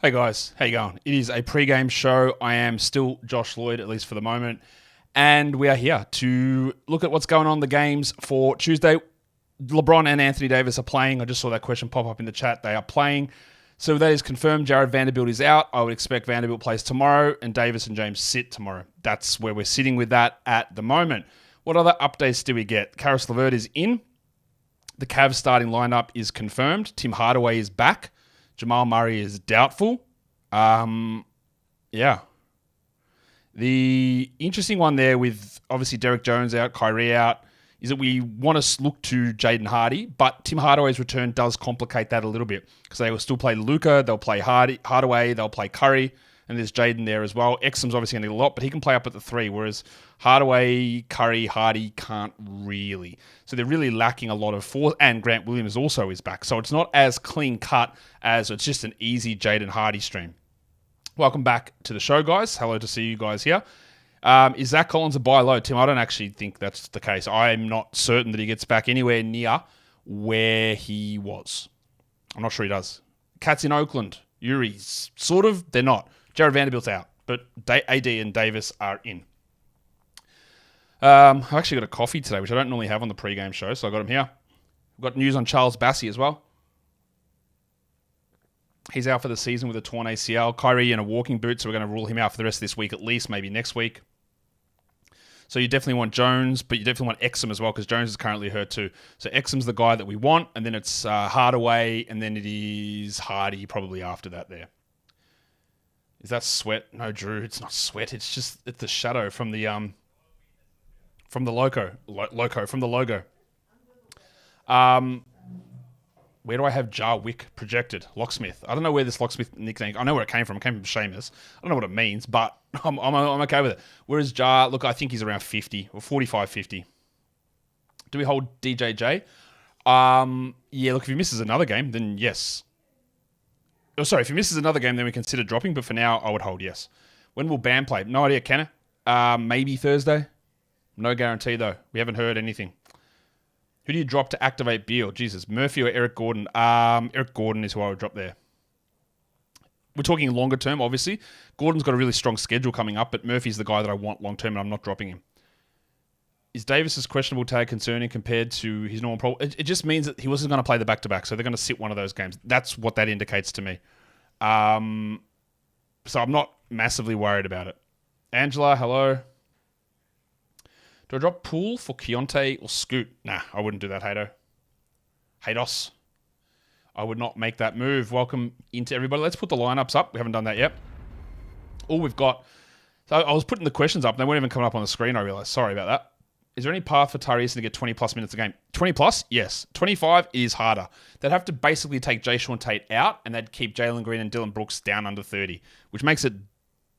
Hey guys, how you going? It is a pre-game show. I am still Josh Lloyd, at least for the moment. And we are here to look at what's going on in the games for Tuesday. LeBron and Anthony Davis are playing. I just saw that question pop up in the chat. They are playing. So that is confirmed. Jared Vanderbilt is out. I would expect Vanderbilt plays tomorrow and Davis and James sit tomorrow. That's where we're sitting with that at the moment. What other updates do we get? Karis LeVert is in. The Cavs starting lineup is confirmed. Tim Hardaway is back. Jamal Murray is doubtful. Yeah. The interesting one there with obviously Derek Jones out, Kyrie out, is that we want to look to Jaden Hardy, but Tim Hardaway's return does complicate that a little bit because they will still play Luka, they'll play Hardaway, they'll play Curry, and there's Jaden there as well. Exum's obviously going to need a lot, but he can play up at the 3, whereas Hardaway, Curry, Hardy can't really. So they're really lacking a lot of force, and Grant Williams also is back. So it's not as clean cut as it's just an easy Jaden Hardy stream. Welcome back to the show, guys. Hello to see you guys here. Is Zach Collins a buy low? Tim, I don't actually think that's the case. I'm not certain that he gets back anywhere near where he was. I'm not sure he does. Cats in Oakland. Yuri's sort of. They're not. Jared Vanderbilt's out, but AD and Davis are in. I've actually got a coffee today, which I don't normally have on the pregame show, so I got him here. We've got news on Charles Bassey as well. He's out for the season with a torn ACL. Kyrie in a walking boot, so we're going to rule him out for the rest of this week at least, maybe next week. So you definitely want Jones, but you definitely want Exum as well, because Jones is currently hurt too. So Exum's the guy that we want, and then it's Hardaway, and then it is Hardy probably after that there. Is that Sweat? No, Drew, it's not Sweat. It's the shadow from the logo. Where do I have Jarwick projected? Locksmith. I don't know where this Locksmith nickname. I know where it came from. It came from Seamus. I don't know what it means, but I'm okay with it. Whereas Jar, look, I think he's around 50 or 45, 50. Do we hold DJJ? Yeah. Look, if he misses another game, then yes. Oh, sorry. If he misses another game, then we consider dropping. But for now, I would hold yes. When will Bam play? No idea. Can it? Maybe Thursday. No guarantee though. We haven't heard anything. Who do you drop to activate Beal? Jesus, Murphy or Eric Gordon? Eric Gordon is who I would drop there. We're talking longer term, obviously. Gordon's got a really strong schedule coming up, but Murphy's the guy that I want long term, and I'm not dropping him. Is Davis's questionable tag concerning compared to his normal problem? It just means that he wasn't going to play the back-to-back, so they're going to sit one of those games. That's what that indicates to me. So I'm not massively worried about it. Angela, hello. Do I drop Poole for Keontae or Scoot? Nah, I wouldn't do that, Hados. I would not make that move. Welcome into everybody. Let's put the lineups up. We haven't done that yet. All we've got... So I was putting the questions up. They weren't even coming up on the screen, I realized. Sorry about that. Is there any path for Tyrese to get 20-plus minutes a game? 20-plus? Yes. 25 is harder. They'd have to basically take Jayshawn Tate out, and they'd keep Jalen Green and Dylan Brooks down under 30, which makes it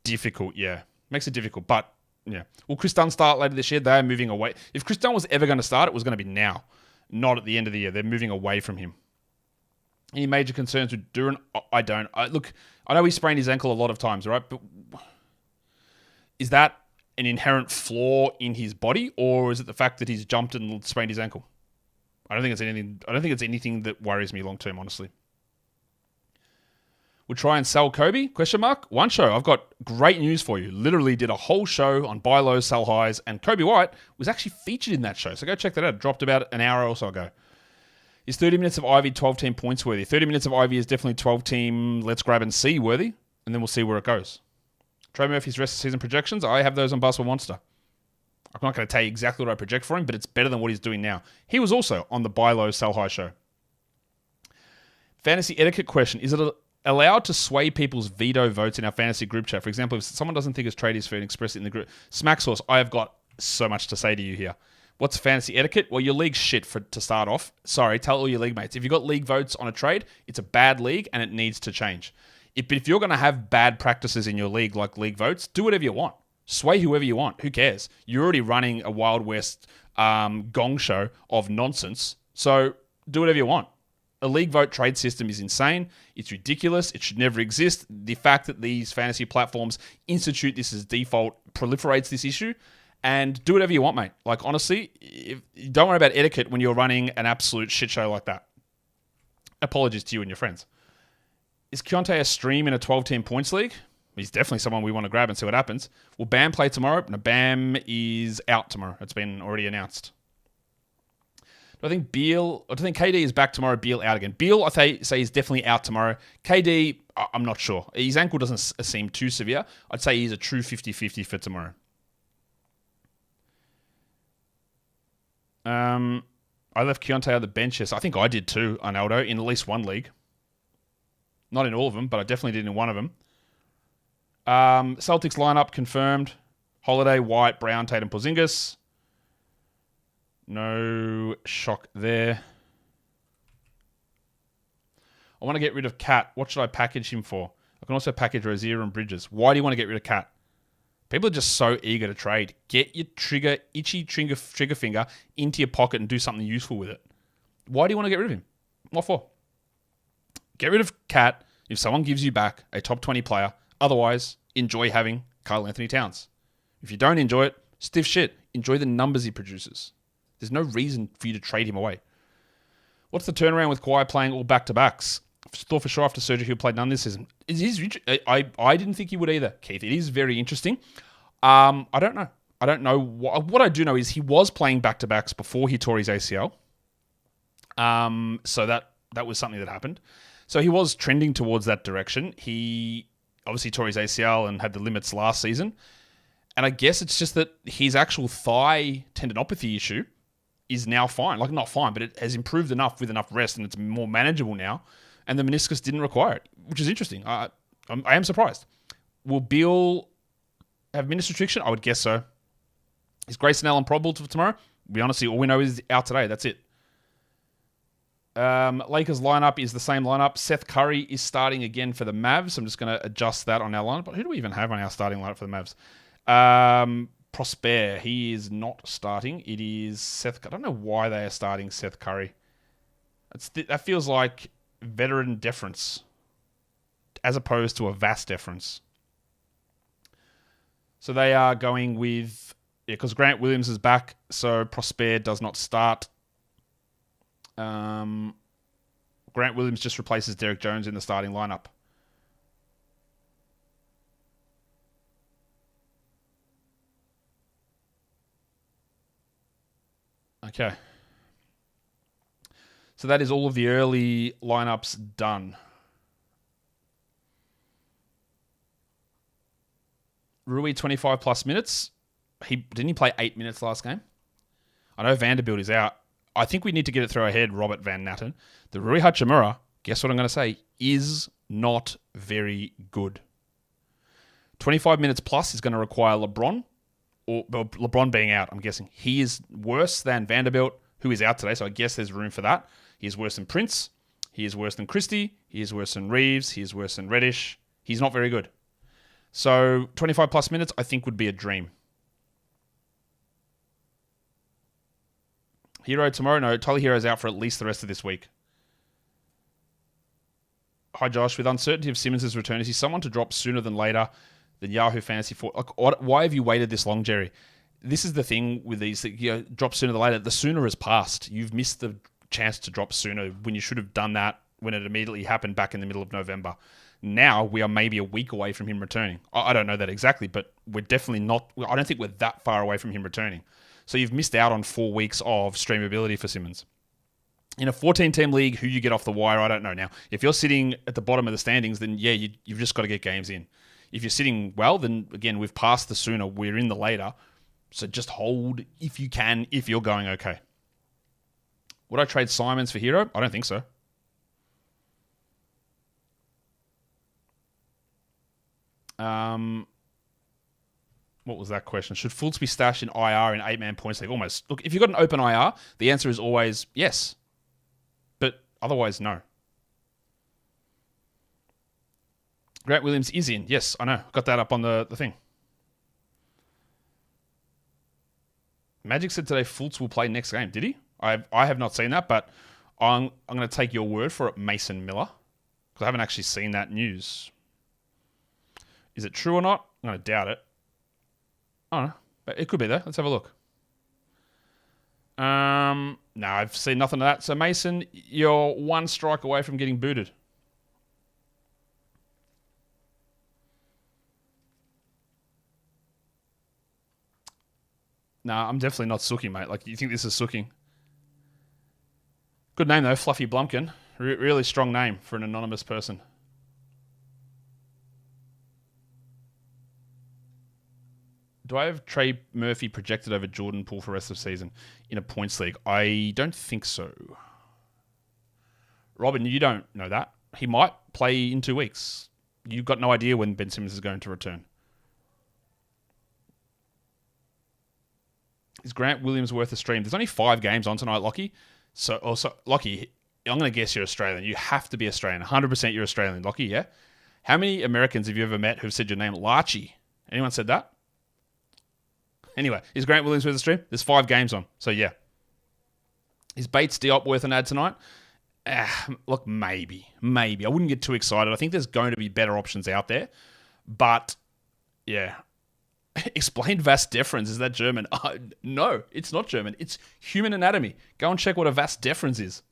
difficult, yeah. Makes it difficult, but... Yeah. Will Chris Dunn start later this year? They're moving away. If Chris Dunn was ever going to start, it was going to be now, not at the end of the year. They're moving away from him. Any major concerns with Duran? I don't. Look, I know he sprained his ankle a lot of times, right? But is that an inherent flaw in his body, or is it the fact that he's jumped and sprained his ankle? I don't think it's anything. I don't think it's anything that worries me long term, honestly. We'll try and sell Kobe? Question mark. One show. I've got great news for you. Literally did a whole show on buy lows, sell highs, and Kobe White was actually featured in that show. So go check that out. It dropped about an hour or so ago. Is 30 minutes of Ivy 12-team points worthy? 30 minutes of Ivy is definitely 12-team let's grab and see worthy, and then we'll see where it goes. Trey Murphy's rest of season projections. I have those on Buzz for Monster. I'm not going to tell you exactly what I project for him, but it's better than what he's doing now. He was also on the buy low, sell high show. Fantasy etiquette question. Is it allowed to sway people's veto votes in our fantasy group chat? For example, if someone doesn't think his trade is fair and express it in the group. Smack Source, I have got so much to say to you here. What's fantasy etiquette? Well, your league's shit to start off. Sorry, tell all your league mates. If you've got league votes on a trade, it's a bad league and it needs to change. If you're going to have bad practices in your league, like league votes, do whatever you want. Sway whoever you want. Who cares? You're already running a Wild West gong show of nonsense. So do whatever you want. A league vote trade system is insane. It's ridiculous. It should never exist. The fact that these fantasy platforms institute this as default proliferates this issue. And do whatever you want, mate. Like, honestly, don't worry about etiquette when you're running an absolute shit show like that. Apologies to you and your friends. Is Keontae a stream in a 12-team points league? He's definitely someone we want to grab and see what happens. Will Bam play tomorrow? No, Bam is out tomorrow. It's been already announced. I think KD is back tomorrow. Beal out again. Beal, I say he's definitely out tomorrow. KD, I'm not sure. His ankle doesn't seem too severe. I'd say he's a true 50-50 for tomorrow. I left Keontae on the bench. Yes, I think I did too, Arnaldo, in at least one league. Not in all of them, but I definitely did in one of them. Celtics lineup confirmed. Holiday, White, Brown, Tatum, Porzingis. No shock there. I want to get rid of Cat. What should I package him for? I can also package Rozier and Bridges. Why do you want to get rid of Cat? People are just so eager to trade. Get your itchy trigger finger into your pocket and do something useful with it. Why do you want to get rid of him? What for? Get rid of Cat if someone gives you back a top 20 player. Otherwise, enjoy having Karl Anthony Towns. If you don't enjoy it, stiff shit. Enjoy the numbers he produces. There's no reason for you to trade him away. What's the turnaround with Kawhi playing all back-to-backs? Thought for sure after surgery he'll play none this season. I didn't think he would either, Keith. It is very interesting. I don't know. What I do know is he was playing back-to-backs before he tore his ACL. So that was something that happened. So he was trending towards that direction. He obviously tore his ACL and had the limits last season. And I guess it's just that his actual thigh tendinopathy issue is now fine. Like, not fine, but it has improved enough with enough rest and it's more manageable now. And the meniscus didn't require it, which is interesting. I am surprised. Will Beal have minutes restriction? I would guess so. Is Grayson Allen probable for tomorrow? We honestly, all we know is out today. That's it. Lakers lineup is the same lineup. Seth Curry is starting again for the Mavs. I'm just going to adjust that on our lineup. But who do we even have on our starting lineup for the Mavs? Prosper, he is not starting. It is Seth. I don't know why they are starting Seth Curry. That feels like veteran deference as opposed to a vast deference. So they are going with, because Grant Williams is back, so Prosper does not start. Grant Williams just replaces Derek Jones in the starting lineup. Okay. So that is all of the early lineups done. Rui, 25 plus minutes. Didn't he play 8 minutes last game? I know Vanderbilt is out. I think we need to get it through our head, Robert Van Natten. The Rui Hachimura, guess what I'm going to say, is not very good. 25 minutes plus is going to require LeBron, or LeBron being out, I'm guessing. He is worse than Vanderbilt, who is out today, so I guess there's room for that. He is worse than Prince. He is worse than Christie. He is worse than Reeves. He is worse than Reddish. He's not very good. So 25 plus minutes, I think, would be a dream. Hero tomorrow? No, Tyler Hero's out for at least the rest of this week. Hi, Josh. With uncertainty of Simmons' return, is he someone to drop sooner than later than Yahoo Fantasy? Why have you waited this long, Jerry? This is the thing with these, drop sooner than later. The sooner has passed. You've missed the chance to drop sooner when you should have done that when it immediately happened back in the middle of November. Now we are maybe a week away from him returning. I don't know that exactly, but we're definitely not. I don't think we're that far away from him returning. So you've missed out on 4 weeks of streamability for Simmons. In a 14-team league, who you get off the wire, I don't know. Now, if you're sitting at the bottom of the standings, then yeah, you've just got to get games in. If you're sitting well, then again, we've passed the sooner, we're in the later. So just hold if you can, if you're going okay. Would I trade Simons for Hero? I don't think so. What was that question? Should Fultz be stashed in IR in 8-man points league? Almost. Look, if you've got an open IR, the answer is always yes. But otherwise, no. Grant Williams is in. Yes, I know. Got that up on the thing. Magic said today Fultz will play next game. Did he? I have not seen that, but I'm going to take your word for it, Mason Miller, because I haven't actually seen that news. Is it true or not? I'm going to doubt it. I don't know. But it could be there. Let's have a look. No, I've seen nothing of that. So, Mason, you're one strike away from getting booted. Nah, I'm definitely not Sooking, mate. Like, you think this is Sooking? Good name, though. Fluffy Blumpkin. Really strong name for an anonymous person. Do I have Trey Murphy projected over Jordan Poole for the rest of the season in a points league? I don't think so. Robin, you don't know that. He might play in 2 weeks. You've got no idea when Ben Simmons is going to return. Is Grant Williams worth a stream? There's only 5 games on tonight, Lockie. So, also, Lockie, I'm going to guess you're Australian. You have to be Australian. 100% you're Australian, Lockie, yeah? How many Americans have you ever met who've said your name Larchie? Anyone said that? Anyway, is Grant Williams worth a stream? There's 5 games on. So, yeah. Is Bates Diop worth an ad tonight? Look, maybe. I wouldn't get too excited. I think there's going to be better options out there. But, yeah. Explain vas deferens. Is that German? No, it's not German. It's human anatomy. Go and check what a vas deferens is.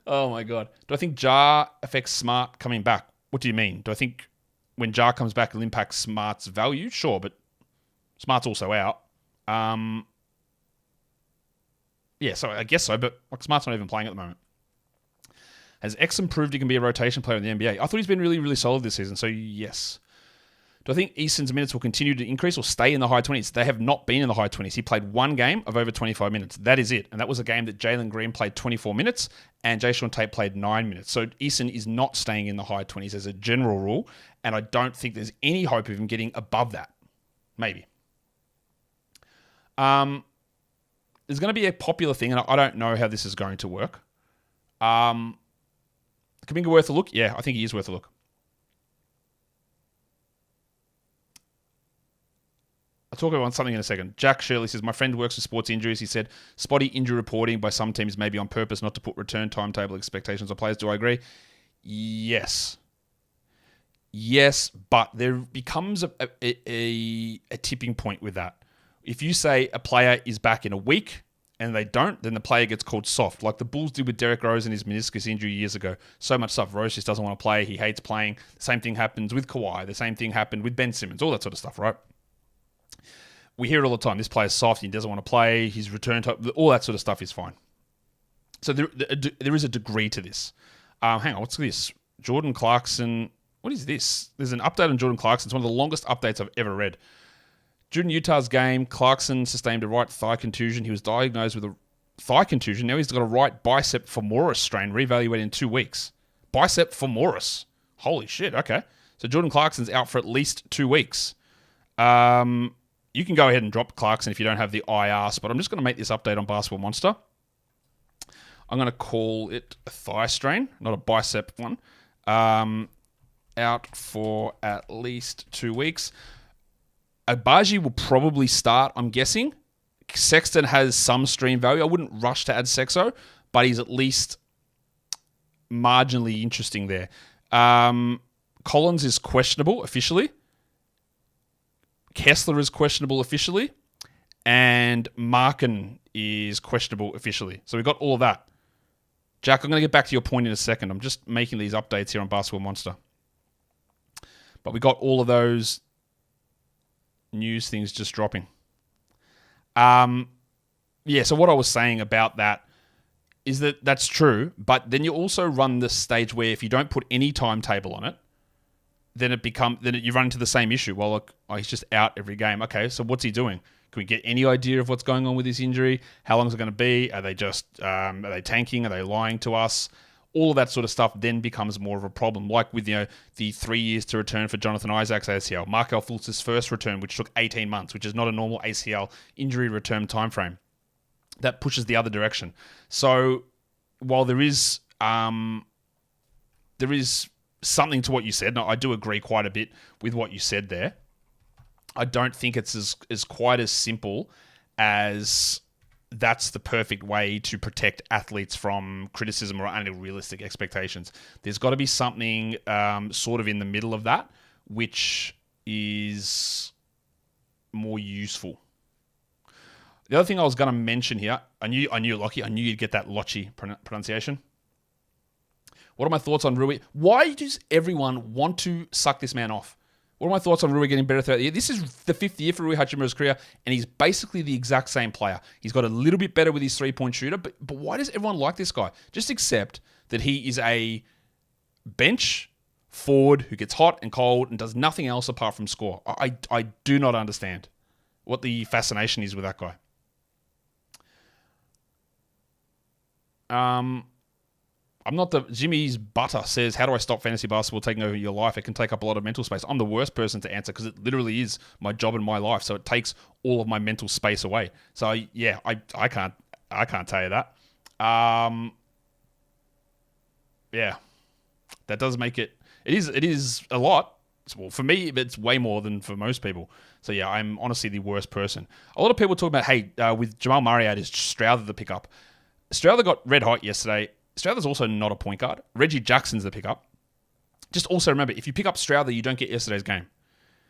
Oh, my God. Do I think Jar affects Smart coming back? What do you mean? Do I think when Jar comes back, it'll impact Smart's value? Sure, but Smart's also out. Yeah, so I guess so, but like Smart's not even playing at the moment. Has Exum proved he can be a rotation player in the NBA? I thought he's been really, really solid this season, so yes. Do I think Easton's minutes will continue to increase or stay in the high 20s? They have not been in the high 20s. He played 1 game of over 25 minutes. That is it. And that was a game that Jalen Green played 24 minutes and Jayshawn Tate played 9 minutes. So Easton is not staying in the high 20s as a general rule, and I don't think there's any hope of him getting above that. Maybe. There's going to be a popular thing, and I don't know how this is going to work. Kuminga worth a look? Yeah, I think he is worth a look. I'll talk about something in a second. Jack Shirley says, my friend works with sports injuries. He said, spotty injury reporting by some teams may be on purpose not to put return timetable expectations on players. Do I agree? Yes. Yes, but there becomes a tipping point with that. If you say a player is back in a week and they don't, then the player gets called soft, like the Bulls did with Derrick Rose and his meniscus injury years ago. So much stuff. Rose just doesn't want to play. He hates playing. The same thing happens with Kawhi. The same thing happened with Ben Simmons. All that sort of stuff, right? We hear it all the time. This player's soft. He doesn't want to play. His return time, all that sort of stuff is fine. So there is a degree to this. Hang on, what's this? Jordan Clarkson. What is this? There's an update on Jordan Clarkson. It's one of the longest updates I've ever read. During Utah's game, Clarkson sustained a right thigh contusion. He was diagnosed with a thigh contusion. Now he's got a right bicep femoris strain, reevaluated in 2 weeks. Bicep femoris. Holy shit, okay. So Jordan Clarkson's out for at least 2 weeks. You can go ahead and drop Clarkson if you don't have the IR spot. I'm just going to make this update on Basketball Monster. I'm going to call it a thigh strain, not a bicep one. Out for at least 2 weeks. Agbaji will probably start, I'm guessing. Sexton has some stream value. I wouldn't rush to add Sexo, but he's at least marginally interesting there. Collins is questionable officially. Kessler is questionable officially. And Markin is questionable officially. So we've got all of that. Jack, I'm going to get back to your point in a second. I'm just making these updates here on Basketball Monster. But we got all of those news things just dropping. So what I was saying about that is that that's true, but then you also run this stage where if you don't put any timetable on it, then you run into the same issue. Well, look, he's just out every game. Okay, so what's he doing? Can we get any idea of what's going on with his injury? How long is it going to be? Are they just are they tanking? Are they lying to us? All of that sort of stuff then becomes more of a problem, like with the 3 years to return for Jonathan Isaac's ACL, Markel Fultz's first return, which took 18 months, which is not a normal ACL injury return timeframe. That pushes the other direction. So while there is something to what you said, and I do agree quite a bit with what you said there, I don't think it's as quite as simple as that's the perfect way to protect athletes from criticism or unrealistic expectations. There's got to be something sort of in the middle of that, which is more useful. The other thing I was going to mention here, I knew Lockie, I knew you'd get that Lochy pronunciation. What are my thoughts on Rui? Why does everyone want to suck this man off? What are my thoughts on Rui getting better throughout the year? This is the 5th year for Rui Hachimura's career, and he's basically the exact same player. He's got a little bit better with his three-point shooter, but why does everyone like this guy? Just accept that he is a bench forward who gets hot and cold and does nothing else apart from score. I do not understand what the fascination is with that guy. I'm not the... Jimmy's Butter says, how do I stop fantasy basketball taking over your life? It can take up a lot of mental space. I'm the worst person to answer because it literally is my job and my life. So it takes all of my mental space away. So yeah, I can't tell you that. Yeah, that does make it... It is a lot. Well, for me, it's way more than for most people. So yeah, I'm honestly the worst person. A lot of people talk about, hey, with Jamal Murray out, is Strouder the pickup? Strouder got red hot yesterday. Strouder's also not a point guard. Reggie Jackson's the pickup. Just also remember, if you pick up Strouder, you don't get yesterday's game.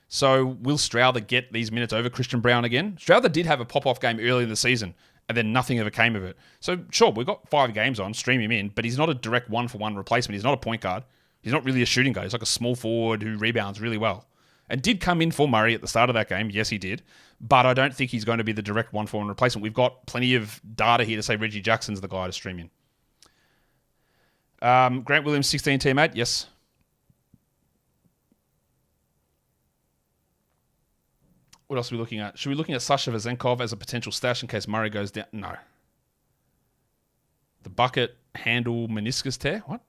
So will Strouder get these minutes over Christian Brown again? Strouder did have a pop-off game early in the season, and then nothing ever came of it. So sure, we've got 5 games on, stream him in, but he's not a direct one-for-one replacement. He's not a point guard. He's not really a shooting guard. He's like a small forward who rebounds really well. And did come in for Murray at the start of that game. Yes, he did. But I don't think he's going to be the direct one-for-one replacement. We've got plenty of data here to say Reggie Jackson's the guy to stream in. Grant Williams, 16 teammate. Yes. What else are we looking at? Should we be looking at Sasha Vezenkov as a potential stash in case Murray goes down? No. The bucket handle meniscus tear? What?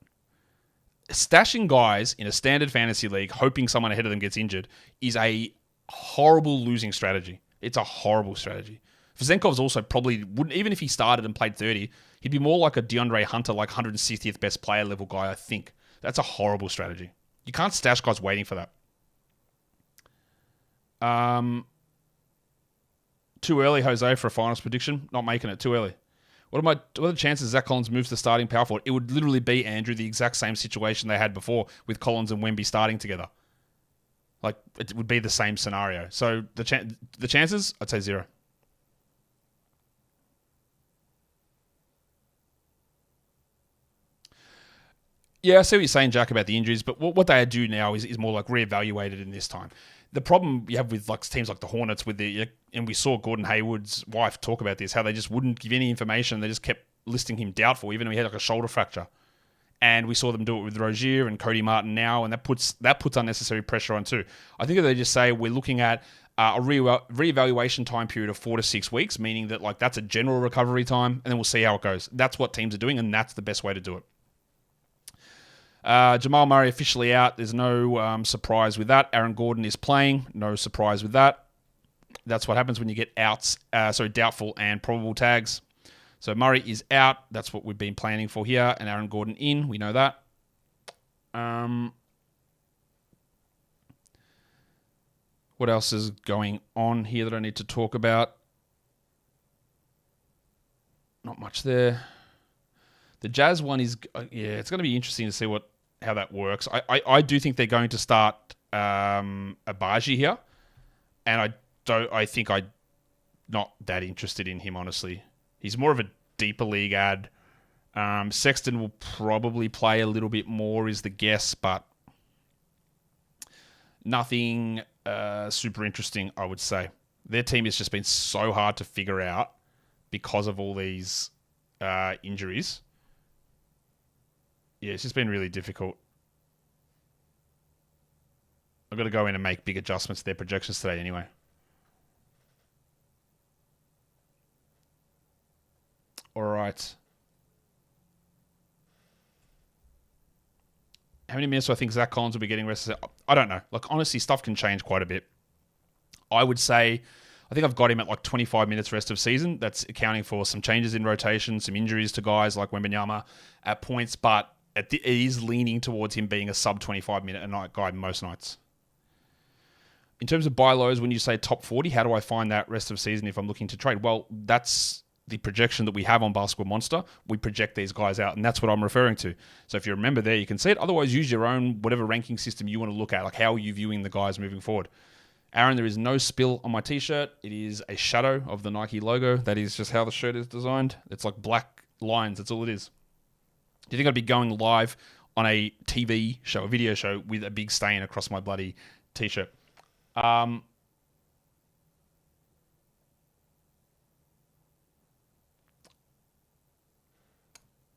Stashing guys in a standard fantasy league, hoping someone ahead of them gets injured, is a horrible losing strategy. It's a horrible strategy. Vezenkov's also probably wouldn't, even if he started and played 30, he'd be more like a DeAndre Hunter, like 160th best player level guy, I think. That's a horrible strategy. You can't stash guys waiting for that. Too early, Jose, for a finals prediction. Not making it. Too early. What are the chances Zach Collins moves to starting power forward? It would literally be, Andrew, the exact same situation they had before with Collins and Wemby starting together. Like, it would be the same scenario. So the chances, I'd say 0. Yeah, I see what you're saying, Jack, about the injuries, but what they do now is more like reevaluated in this time. The problem you have with like teams like the Hornets, and we saw Gordon Hayward's wife talk about this, how they just wouldn't give any information. They just kept listing him doubtful, even though he had like a shoulder fracture. And we saw them do it with Rozier and Cody Martin now, and that puts unnecessary pressure on too. I think that they just say we're looking at a reevaluation time period of 4 to 6 weeks, meaning that like that's a general recovery time, and then we'll see how it goes. That's what teams are doing, and that's the best way to do it. Jamal Murray officially out. There's no surprise with that. Aaron Gordon is playing. No surprise with that. That's what happens when you get doubtful and probable tags. So Murray is out. That's what we've been planning for here. And Aaron Gordon in. We know that. What else is going on here that I need to talk about? Not much there. The Jazz one is... it's going to be interesting to see how that works. I do think they're going to start Abaji here. And I think I'm not that interested in him, honestly. He's more of a deeper league ad. Sexton will probably play a little bit more is the guess, but nothing super interesting, I would say. Their team has just been so hard to figure out because of all these injuries. Yeah, it's just been really difficult. I've got to go in and make big adjustments to their projections today anyway. All right. How many minutes do I think Zach Collins will be getting rest? I don't know. Like, honestly, stuff can change quite a bit. I would say, I think I've got him at like 25 minutes rest of season. That's accounting for some changes in rotation, some injuries to guys like Wembanyama at points, but it is leaning towards him being a sub 25 minute a night guy most nights. In terms of buy lows, when you say top 40, how do I find that rest of season if I'm looking to trade? Well, that's the projection that we have on Basketball Monster. We project these guys out, and that's what I'm referring to. So if you remember there, you can see it. Otherwise, use your own, whatever ranking system you want to look at. Like, how are you viewing the guys moving forward? Aaron, there is no spill on my t-shirt. It is a shadow of the Nike logo. That is just how the shirt is designed. It's like black lines. That's all it is. Do you think I'd be going live on a TV show, a video show, with a big stain across my bloody t-shirt? Um,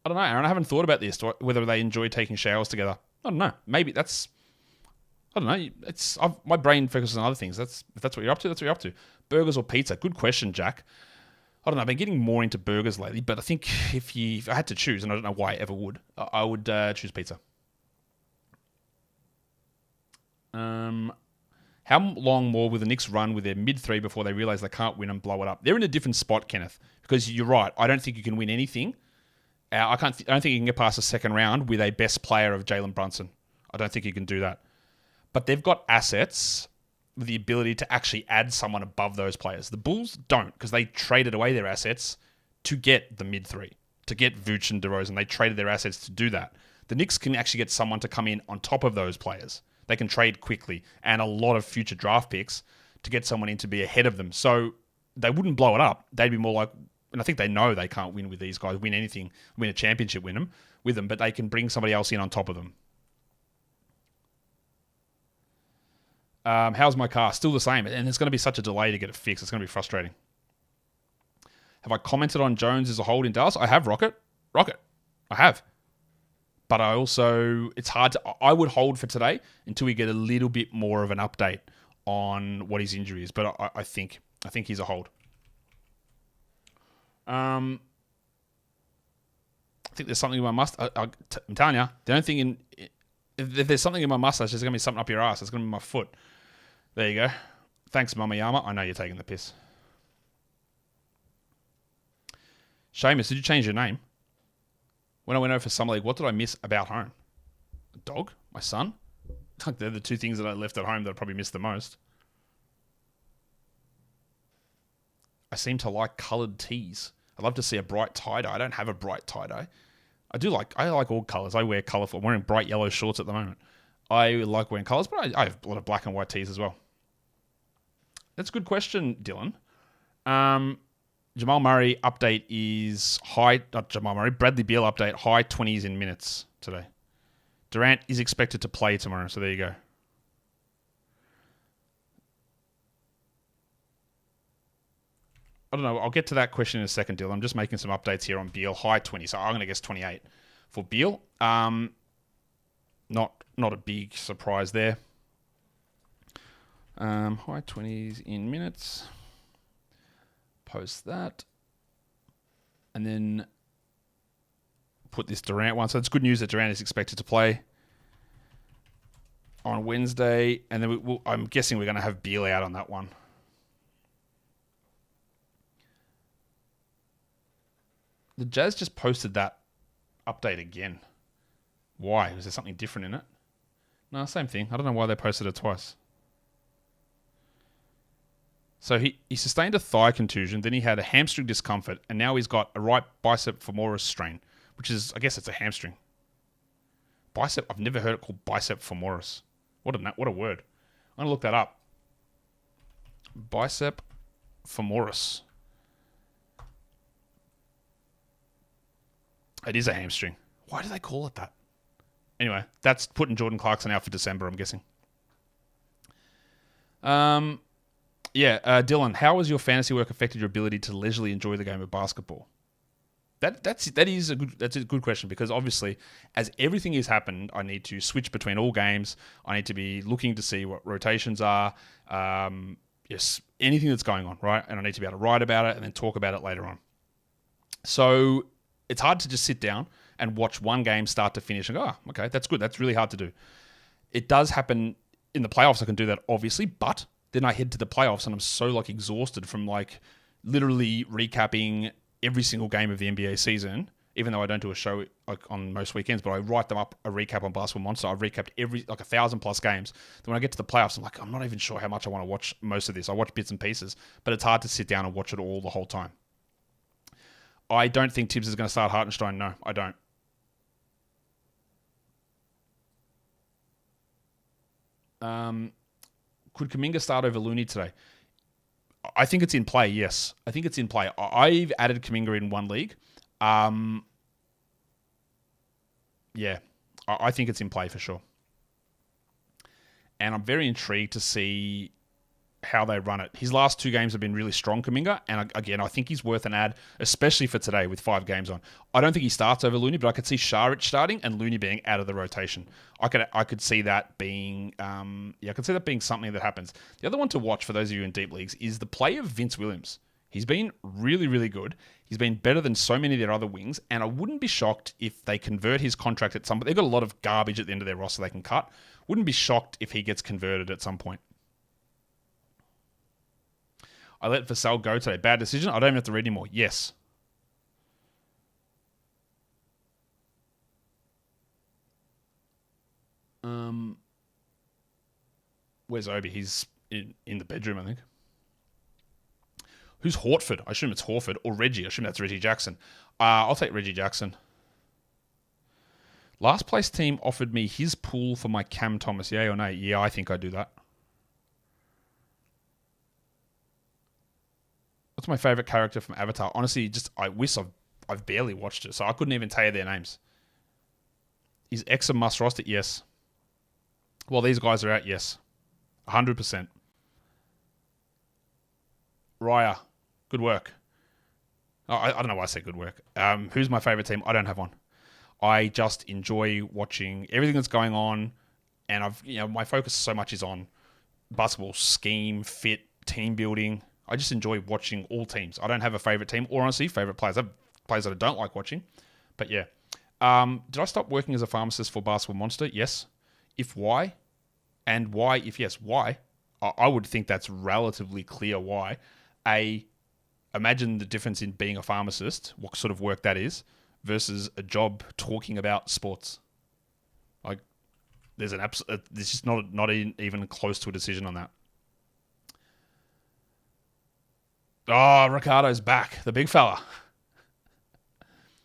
I don't know, Aaron. I haven't thought about this, whether they enjoy taking showers together. I don't know. Maybe that's. I don't know. My brain focuses on other things. If that's what you're up to, that's what you're up to. Burgers or pizza? Good question, Jack. I don't know. I've been getting more into burgers lately, but I think if I had to choose, and I don't know why I ever would, I would choose pizza. How long more will the Knicks run with their mid-3 before they realize they can't win and blow it up? They're in a different spot, Kenneth, because you're right. I don't think you can win anything. I don't think you can get past the second round with a best player of Jalen Brunson. I don't think you can do that. But they've got assets with the ability to actually add someone above those players. The Bulls don't, because they traded away their assets to get the mid-3, to get Vooch and DeRozan. They traded their assets to do that. The Knicks can actually get someone to come in on top of those players. They can trade quickly and a lot of future draft picks to get someone in to be ahead of them. So they wouldn't blow it up. They'd be more like, and I think they know they can't win with these guys, win anything, win a championship with them, but they can bring somebody else in on top of them. How's my car? Still the same. And it's going to be such a delay to get it fixed. It's going to be frustrating. Have I commented on Jones as a hold in Dallas? I have, Rocket. I have. But I also, it's hard to, I would hold for today until we get a little bit more of an update on what his injury is. But I think he's a hold. I think there's something in my mustache. I'm telling you, the only thing if there's something in my mustache, there's going to be something up your ass. It's going to be my foot. There you go. Thanks, Mama Yama. I know you're taking the piss. Seamus, did you change your name? When I went over for Summer League, what did I miss about home? A dog? My son? They're the two things that I left at home that I probably missed the most. I seem to like coloured tees. I love to see a bright tie-dye. I don't have a bright tie-dye. I like all colours. I wear colourful. I'm wearing bright yellow shorts at the moment. I like wearing colours, but I have a lot of black and white tees as well. That's a good question, Dylan. Jamal Murray update is high. Not Jamal Murray. Bradley Beal update, high 20s in minutes today. Durant is expected to play tomorrow, so there you go. I don't know. I'll get to that question in a second, Dylan. I'm just making some updates here on Beal. High 20, so I'm going to guess 28 for Beal. Not a big surprise there. High 20s in minutes. Post that. And then put this Durant one. So it's good news that Durant is expected to play on Wednesday. And then I'm guessing we're going to have Beal out on that one. The Jazz just posted that update again. Why? Was there something different in it? No, same thing. I don't know why they posted it twice. So he sustained a thigh contusion, then he had a hamstring discomfort, and now he's got a right bicep femoris strain, which is, I guess it's a hamstring. Bicep? I've never heard it called bicep femoris. What a word. I'm going to look that up. Bicep femoris. It is a hamstring. Why do they call it that? Anyway, that's putting Jordan Clarkson out for December, I'm guessing. Dylan, how has your fantasy work affected your ability to leisurely enjoy the game of basketball? That's a good question, because obviously, as everything has happened, I need to switch between all games. I need to be looking to see what rotations are. Anything that's going on, right? And I need to be able to write about it and then talk about it later on. So it's hard to just sit down and watch one game start to finish and go, oh, okay, that's good. That's really hard to do. It does happen in the playoffs. I can do that, obviously, but then I head to the playoffs and I'm so exhausted from literally recapping every single game of the NBA season, even though I don't do a show on most weekends, but I write them up, a recap on Basketball Monster. I've recapped every 1,000+ games. Then when I get to the playoffs, I'm not even sure how much I want to watch most of this. I watch bits and pieces, but it's hard to sit down and watch it all the whole time. I don't think Tibbs is going to start Hartenstein. No, I don't. Could Kuminga start over Looney today? I think it's in play, yes. I think it's in play. I've added Kuminga in one league. I think it's in play for sure. And I'm very intrigued to see how they run it. His last 2 games have been really strong, Kuminga, and again, I think he's worth an ad, especially for today with 5 games on. I don't think he starts over Looney, but I could see Šarić starting and Looney being out of the rotation. I could see that being, I could see that being something that happens. The other one to watch for those of you in deep leagues is the play of Vince Williams. He's been really, really good. He's been better than so many of their other wings, and I wouldn't be shocked if they convert his contract at some point. They've got a lot of garbage at the end of their roster they can cut. Wouldn't be shocked if he gets converted at some point. I let Vassell go today. Bad decision? I don't even have to read anymore. Yes. Where's Obi? He's in the bedroom, I think. Who's Hortford? I assume it's Horford. Or Reggie. I assume that's Reggie Jackson. I'll take Reggie Jackson. Last place team offered me his pool for my Cam Thomas. Yay or nay? Yeah, I think I'd do that. What's my favorite character from Avatar? Honestly, I wish I've barely watched it, so I couldn't even tell you their names. Is X a must roster? Yes. Well, these guys are out, yes. 100%. Raya, good work. Oh, I don't know why I said good work. Who's my favorite team? I don't have one. I just enjoy watching everything that's going on, and my focus so much is on basketball scheme, fit, team building. I just enjoy watching all teams. I don't have a favorite team or honestly favorite players. I have players that I don't like watching. But yeah. Did I stop working as a pharmacist for Basketball Monster? Yes. If why? And why? If yes, why? I would think that's relatively clear why. Imagine the difference in being a pharmacist, what sort of work that is, versus a job talking about sports. Like, there's just not even close to a decision on that. Oh, Ricardo's back. The big fella.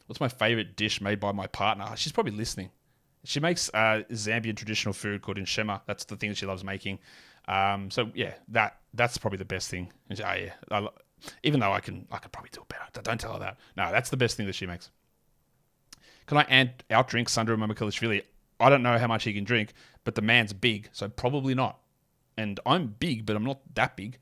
What's my favorite dish made by my partner? She's probably listening. She makes Zambian traditional food called nshema. That's the thing that she loves making. So yeah, that's probably the best thing. And she, even though I could probably do it better. Don't tell her that. No, that's the best thing that she makes. Can I outdrink Sandro Mamakilishvili? I don't know how much he can drink, but the man's big, so probably not. And I'm big, but I'm not that big.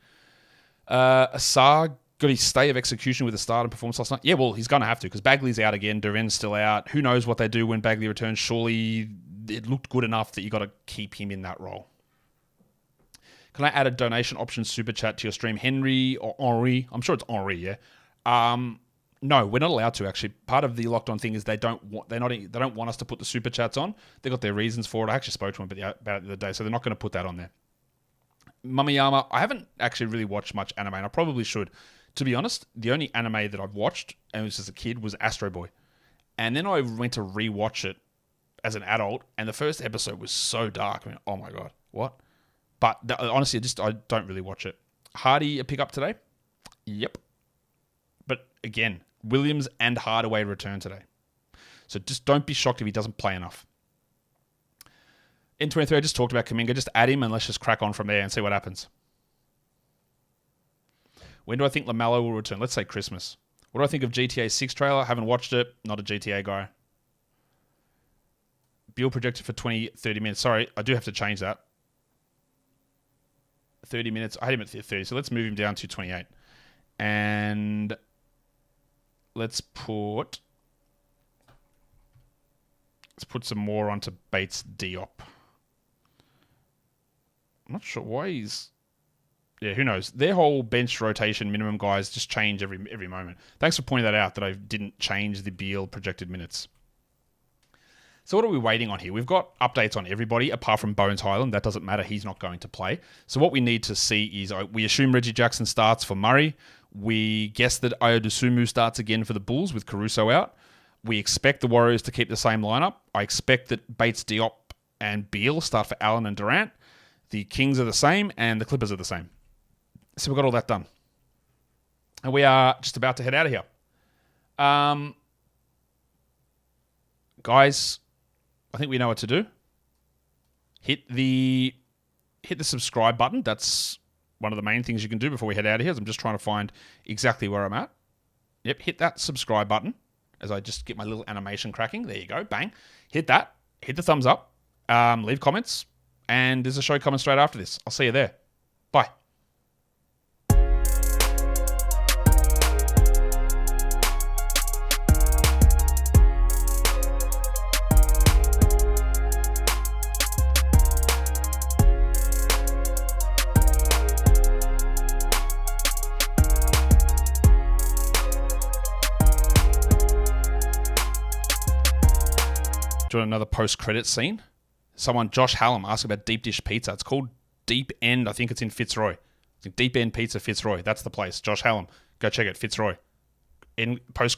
Asar got his stay of execution with a start and performance last night. Yeah, well, he's going to have to because Bagley's out again. Duren's still out. Who knows what they do when Bagley returns? Surely it looked good enough that you got to keep him in that role. Can I add a donation option super chat to your stream? Henry or Henri? I'm sure it's Henri, yeah. No, we're not allowed to actually. Part of the locked on thing is they don't want us to put the super chats on. They got their reasons for it. I actually spoke to them about it the other day, so they're not going to put that on there. Mamiyama, I haven't actually really watched much anime, and I probably should. To be honest, the only anime that I've watched, and it was as a kid, was Astro Boy. And then I went to rewatch it as an adult, and the first episode was so dark. I mean, oh my God, what? But honestly, I don't really watch it. Hardy a pick up today? Yep. But again, Williams and Hardaway return today. So just don't be shocked if he doesn't play enough. N23, I just talked about Kuminga. Just add him and let's just crack on from there and see what happens. When do I think LaMelo will return? Let's say Christmas. What do I think of GTA 6 trailer? Haven't watched it. Not a GTA guy. Beal projected for 30 minutes. Sorry, I do have to change that. 30 minutes. I had him at 30, so let's move him down to 28. And let's put some more onto Bates Diop. I'm not sure why he's... Yeah, who knows? Their whole bench rotation minimum guys just change every moment. Thanks for pointing that out, that I didn't change the Beal projected minutes. So what are we waiting on here? We've got updates on everybody apart from Bones Highland. That doesn't matter. He's not going to play. So what we need to see is we assume Reggie Jackson starts for Murray. We guess that Ayodosumu starts again for the Bulls with Caruso out. We expect the Warriors to keep the same lineup. I expect that Bates Diop and Beal start for Allen and Durant. The Kings are the same and the Clippers are the same. So we've got all that done. And we are just about to head out of here. Guys, I think we know what to do. Hit the subscribe button. That's one of the main things you can do before we head out of here. I'm just trying to find exactly where I'm at. Yep, hit that subscribe button as I just get my little animation cracking. There you go. Bang. Hit that. Hit the thumbs up. Leave comments. And there's a show coming straight after this. I'll see you there. Bye. Do you want another post-credit scene? Josh Hallam, asked about Deep Dish Pizza. It's called Deep End. I think it's in Fitzroy. Deep End Pizza, Fitzroy. That's the place. Josh Hallam. Go check it. Fitzroy. In post